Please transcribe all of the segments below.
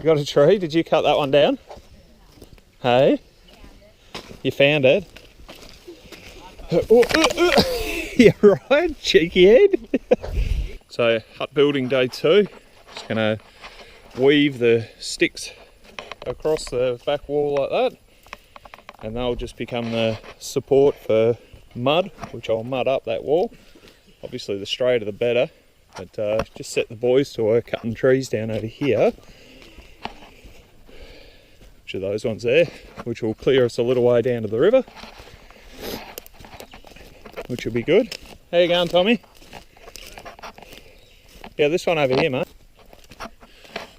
You got a tree? Did you cut that one down? Hey? You found it? You're right, cheeky head. So, hut building day 2. Just gonna weave the sticks across the back wall like that, and they'll just become the support for mud, which I'll mud up that wall. Obviously the straighter the better, but just set the boys to work cutting trees down over here, which are those ones there, which will clear us a little way down to the river, which will be good. How you going, Tommy? Yeah, this one over here, mate.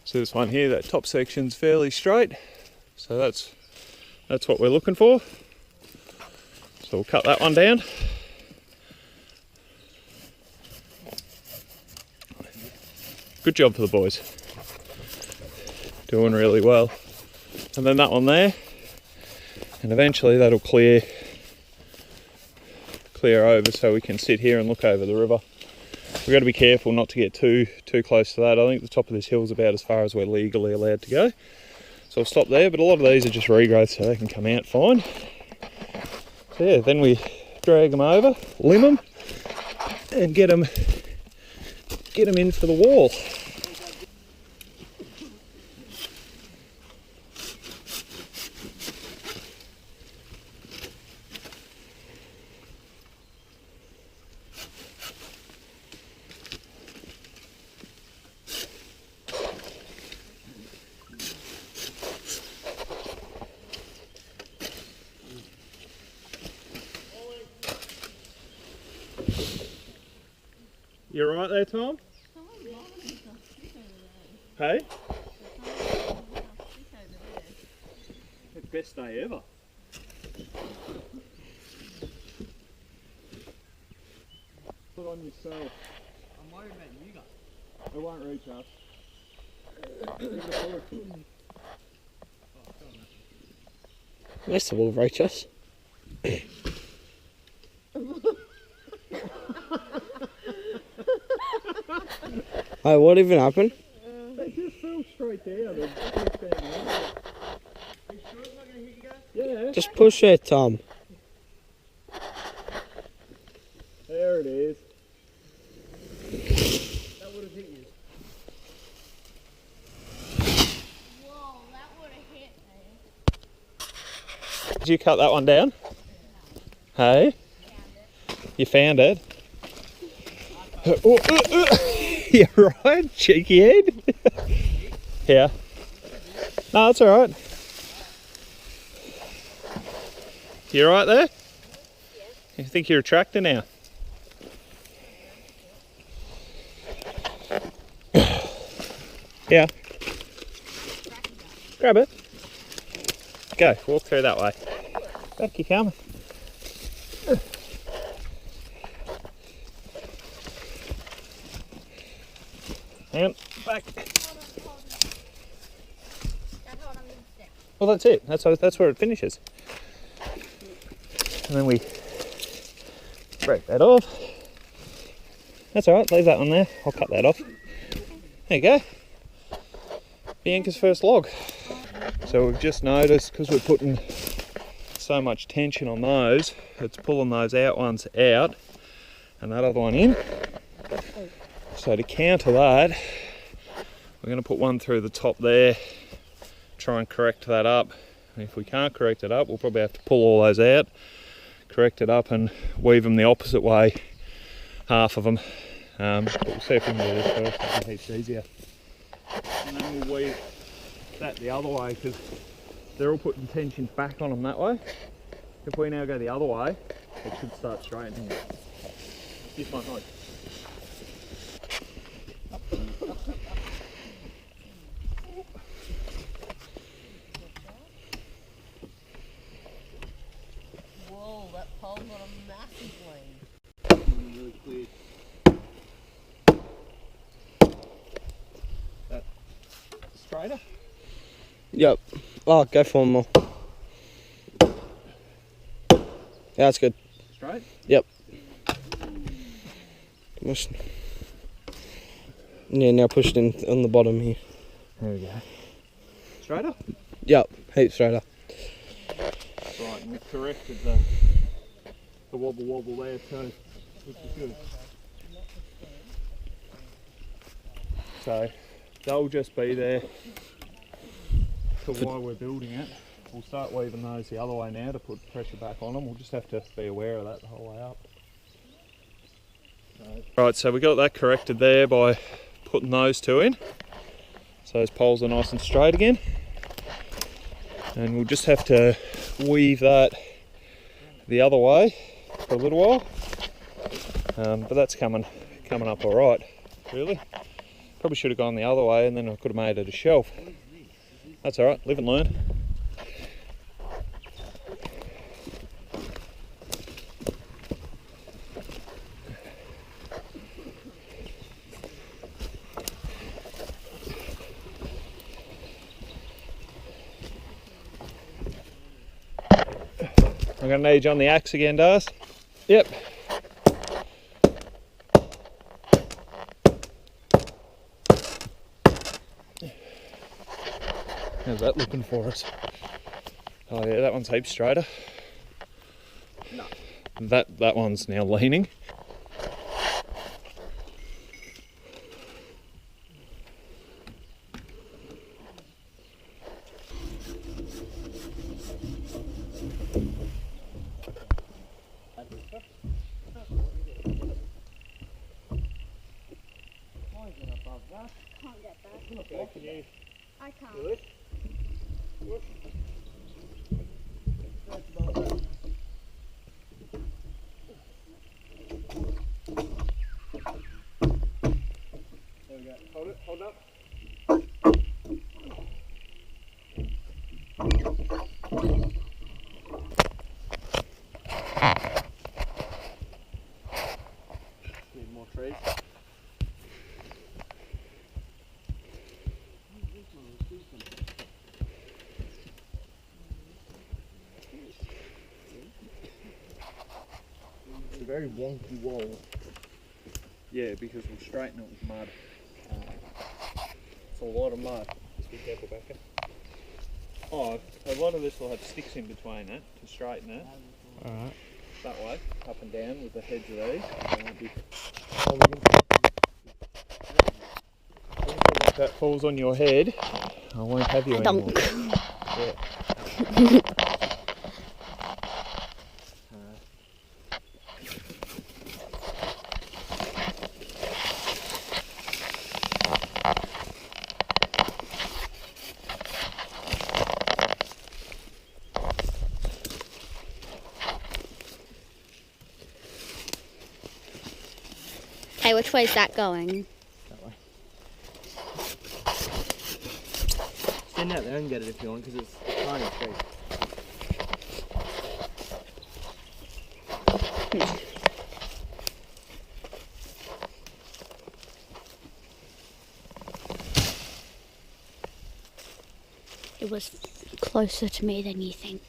So this one here, that top section's fairly straight, so that's what we're looking for. So we'll cut that one down. Good job for the boys. Doing really well. And then that one there, and eventually that'll clear over so we can sit here and look over the river. We've got to be careful not to get too close to that. I think the top of this hill is about as far as we're legally allowed to go. So I'll stop there, but a lot of these are just regrowth, so they can come out fine. So yeah, then we drag them over, limb them, and get them in for the wall. You right there, Tom? Hey? The best day ever. Put on yourself. I'm worried about you guys. It won't reach us. This will reach us. Oh, what even happened? They just fell straight down. Are you sure it's not going to hit you guys? Yeah. Just push it, Tom. There it is. That would have hit you. Whoa, that would have hit me. Did you cut that one down? Hey? You found it? You're right, cheeky head. Yeah. No, that's alright. You right there? Yeah. You think you're a tractor now? Yeah. Grab it. Go, walk through that way. Back you come. And back. Well, that's it. That's where it finishes. And then we break that off. That's all right. Leave that one there. I'll cut that off. There you go. Bianca's first log. So we've just noticed, because we're putting so much tension on those, it's pulling those out ones out and that other one in. So to counter that, we're going to put one through the top there, try and correct that up. And if we can't correct it up, we'll probably have to pull all those out, correct it up and weave them the opposite way, half of them. But we'll see if we can do this first, it'll be heaps easier. And then we'll weave that the other way, because they're all putting tension back on them that way. If we now go the other way, it should start straightening. Here's my hook. Whoa, that pole's got a massive blade. Really clear. That straighter? Yep. Oh, go for more. Yeah, that's good. Straight? Yep. Yeah, now push it in on the bottom here. There we go. Straighter? Yep, heaps straighter. Right, and we've corrected the wobble there too, which is good. So they'll just be there for while we're building it. We'll start weaving those the other way now to put pressure back on them. We'll just have to be aware of that the whole way up. Right, so we got that corrected there by putting those two in. So those poles are nice and straight again. And we'll just have to weave that the other way for a little while. But that's coming up all right, really. Probably should have gone the other way and then I could have made it a shelf. That's all right, live and learn. I'm going to need you on the axe again, Dars. Yep. How's that looking for us? Oh yeah, that one's heaps straighter. No. That one's now leaning. Can't get that. Okay, can you I can't. do it? There we go. Hold it, hold up. Need more trees. It's a very wonky wall. Yeah, because we'll straighten it with mud. It's a lot of mud. Just be careful, Becca. Oh, a lot of this will have sticks in between it to straighten it. Alright. That way, up and down with the heads of these. If that falls on your head, I won't have you anymore. Yeah. Okay, which way is that going? That way. Stand out there and get it if you want, because it's tiny tree. It was closer to me than you think.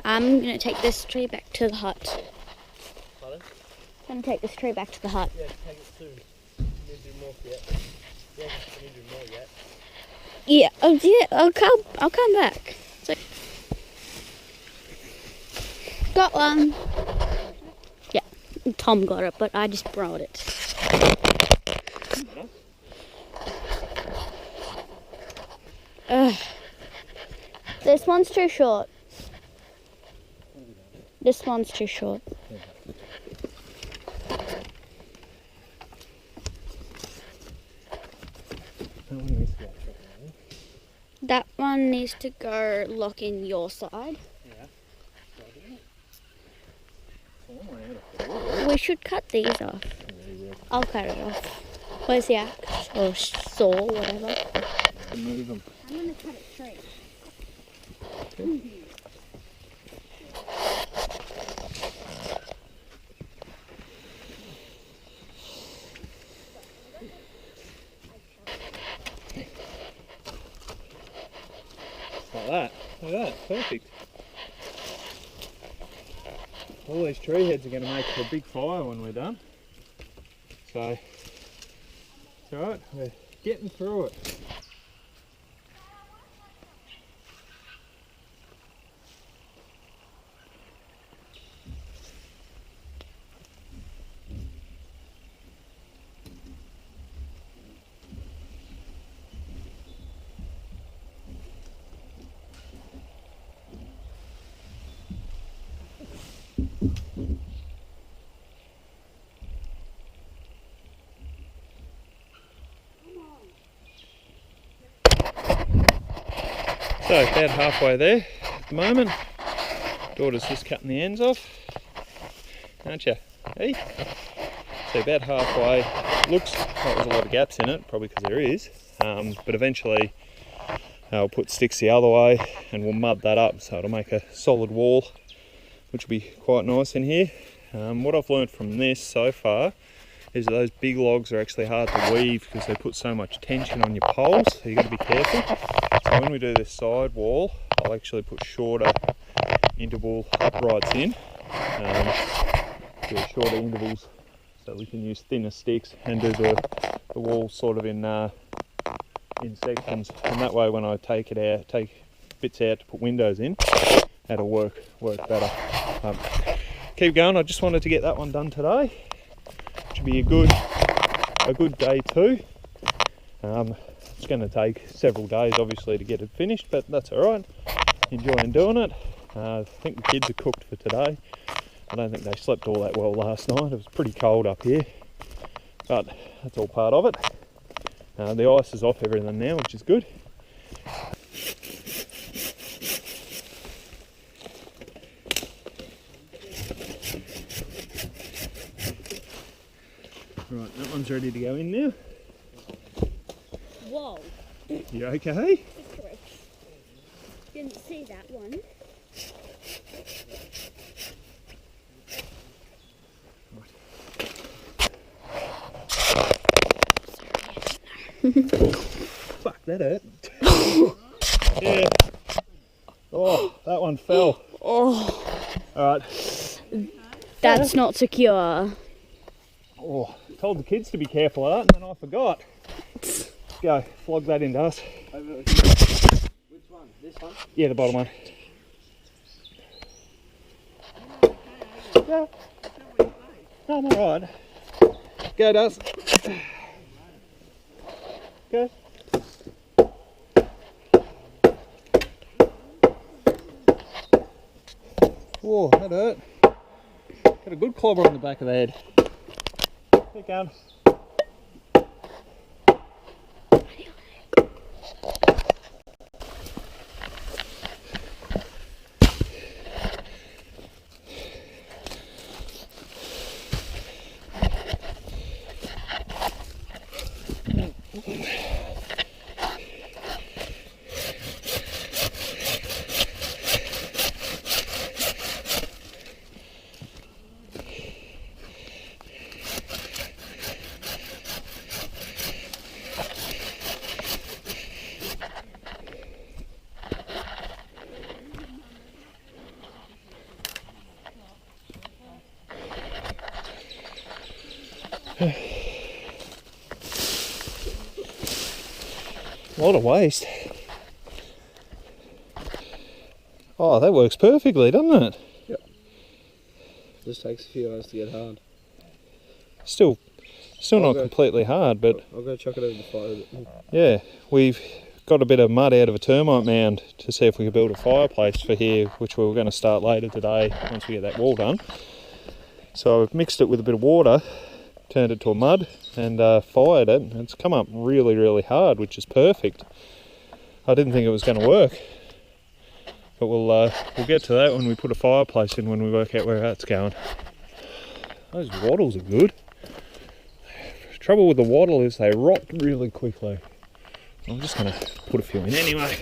I'm going to take this tree back to the hut. Pardon? I'm going to take this tree back to the hut. Yeah, take it soon. You need to do more yet. Yeah, you need to do more yet. Yeah, oh yeah, I'll come back. So, got one. Yeah, Tom got it, but I just brought it. This one's too short. This one's too short. That one needs to go lock in your side. We should cut these off. I'll cut it off. Where's the axe? Or saw, whatever. Move them. I'm going to cut it straight. Like that. Look at that. Perfect. All these tree heads are going to make a big fire when we're done. So, it's alright. We're getting through it. So about halfway there at the moment. Daughter's just cutting the ends off, aren't you? Hey? So about halfway. Looks like there's a lot of gaps in it, probably because there is. But eventually I'll put sticks the other way and we'll mud that up so it'll make a solid wall, which will be quite nice in here. What I've learned from this so far is that those big logs are actually hard to weave because they put so much tension on your poles, so you've got to be careful. So when we do this side wall, I'll actually put shorter interval uprights in, shorter intervals, so we can use thinner sticks and do the wall sort of in sections, and that way when I take bits out to put windows in, that'll work better. Keep going. I just wanted to get that one done today. Should be a good day too. It's going to take several days obviously to get it finished, but that's all right. Enjoying doing it. I think the kids are cooked for today. I don't think they slept all that well last night. It was pretty cold up here, but that's all part of it. The ice is off everything now, which is good. Right, that one's ready to go in now. Whoa. You okay? Didn't see that one. Fuck, that hurt. Yeah. Oh, that one fell. Oh. Alright. That's not secure. Oh, told the kids to be careful of that and then I forgot. Go, flog that into us. Which one? This one? Yeah, the bottom one. Yeah. No, I'm alright. Go, Dust. Go. Whoa, that hurt. Got a good clobber on the back of the head. Keep going. A lot of waste. Oh, that works perfectly, doesn't it? Yep. Just takes a few hours to get hard. Still not completely hard, but I'll go chuck it over the fire. yeah, we've got a bit of mud out of a termite mound to see if we can build a fireplace for here, which we were going to start later today once we get that wall done. So I've mixed it with a bit of water, turned it to a mud and fired it. It's come up really, really hard, which is perfect. I didn't think it was going to work, but we'll get to that when we put a fireplace in, when we work out where that's going. Those wattles are good. The trouble with the wattle is they rot really quickly. I'm just going to put a few in anyway.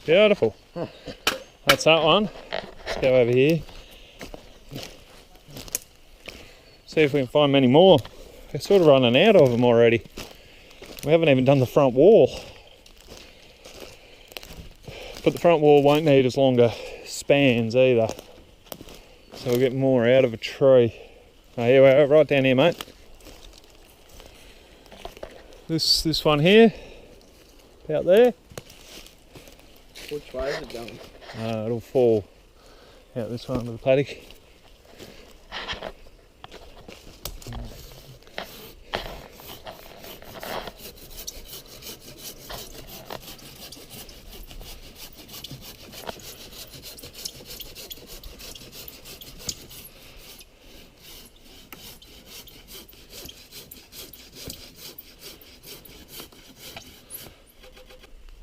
Beautiful. That's that one. Let's go over here. See if we can find many more. We're sort of running out of them already. We haven't even done the front wall. But the front wall won't need as longer spans either. So we'll get more out of a tree. Oh, here we are, right down here, mate. This one here, out there. Which way is it going? It'll fall out this one into the paddock.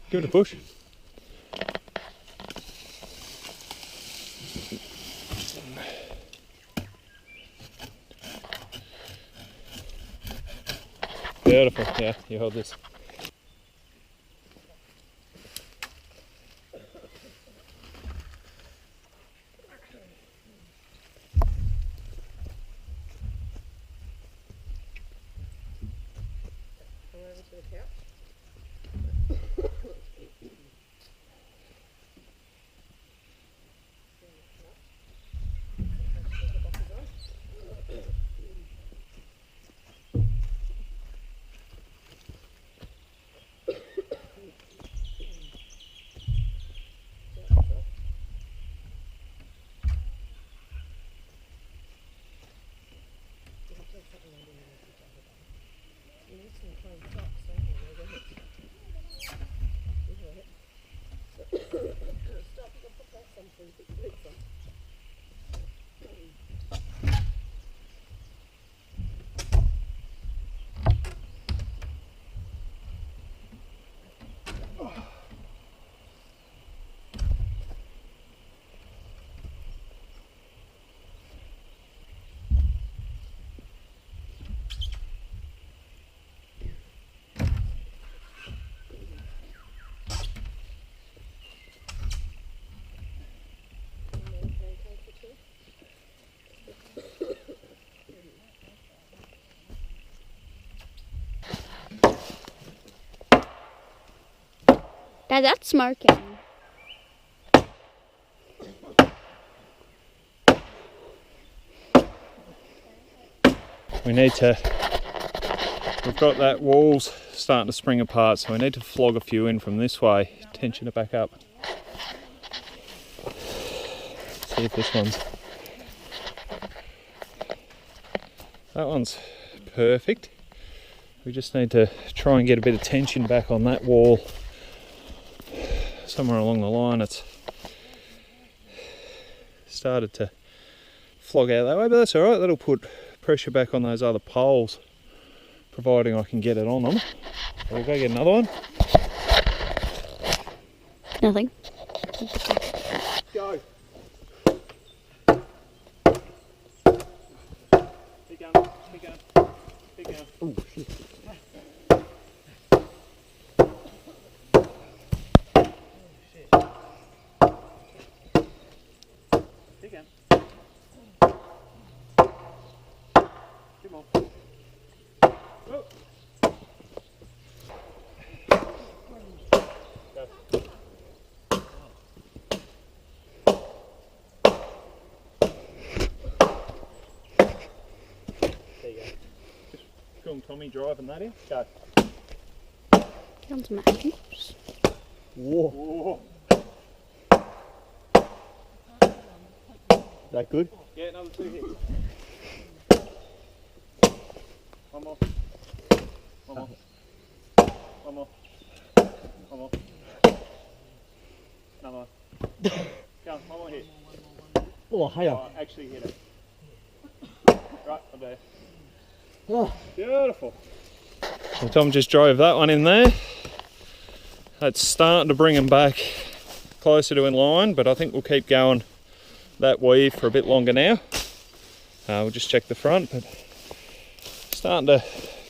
Give it a push. Beautiful, yeah, you hold this. Dad, that's smoking. We need to, we've got that wall's starting to spring apart, so we need to flog a few in from this way, tension it back up. See if this one's, that one's perfect. We just need to try and get a bit of tension back on that wall. Somewhere along the line it's started to flog out that way, but that's alright, that'll put pressure back on those other poles, providing I can get it on them. We'll go get another one. Nothing. Go. Keep going, keep going, keep going. Oh, shit. Tommy driving that in. Go. Get on some apples. Whoa. That good? Yeah, another 2 hits. One more. One more. One more. One more. Another one. Go on, one more hit. Oh, hey. Oh, actually hit it. Right, I'm there. Oh. Beautiful. Well, Tom just drove that one in there. That's starting to bring him back closer to in line, but I think we'll keep going that weave for a bit longer now. We'll just check the front, but starting to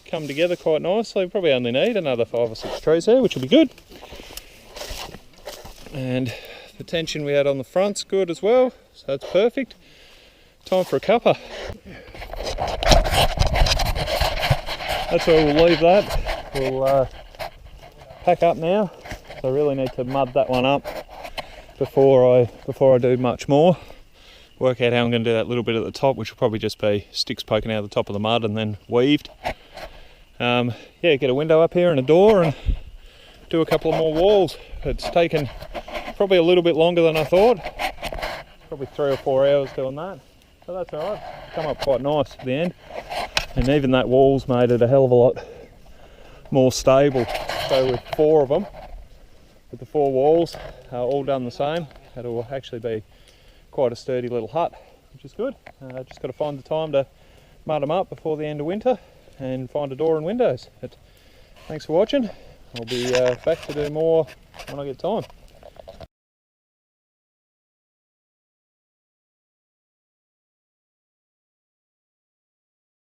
come together quite nicely. We probably only need another 5 or 6 trees there, which will be good. And the tension we had on the front's good as well, so that's perfect. Time for a cuppa. That's where we'll leave that. We'll pack up now. So I really need to mud that one up before I do much more. Work out how I'm going to do that little bit at the top, which will probably just be sticks poking out of the top of the mud and then weaved. Yeah, get a window up here and a door and do a couple of more walls. It's taken probably a little bit longer than I thought. Probably 3 or 4 hours doing that. So that's alright. Come up quite nice at the end. And even that wall's made it a hell of a lot more stable. So with 4 of them, with the 4 walls all done the same, it'll actually be quite a sturdy little hut, which is good. Just got to find the time to mud them up before the end of winter and find a door and windows. But thanks for watching. I'll be back to do more when I get time.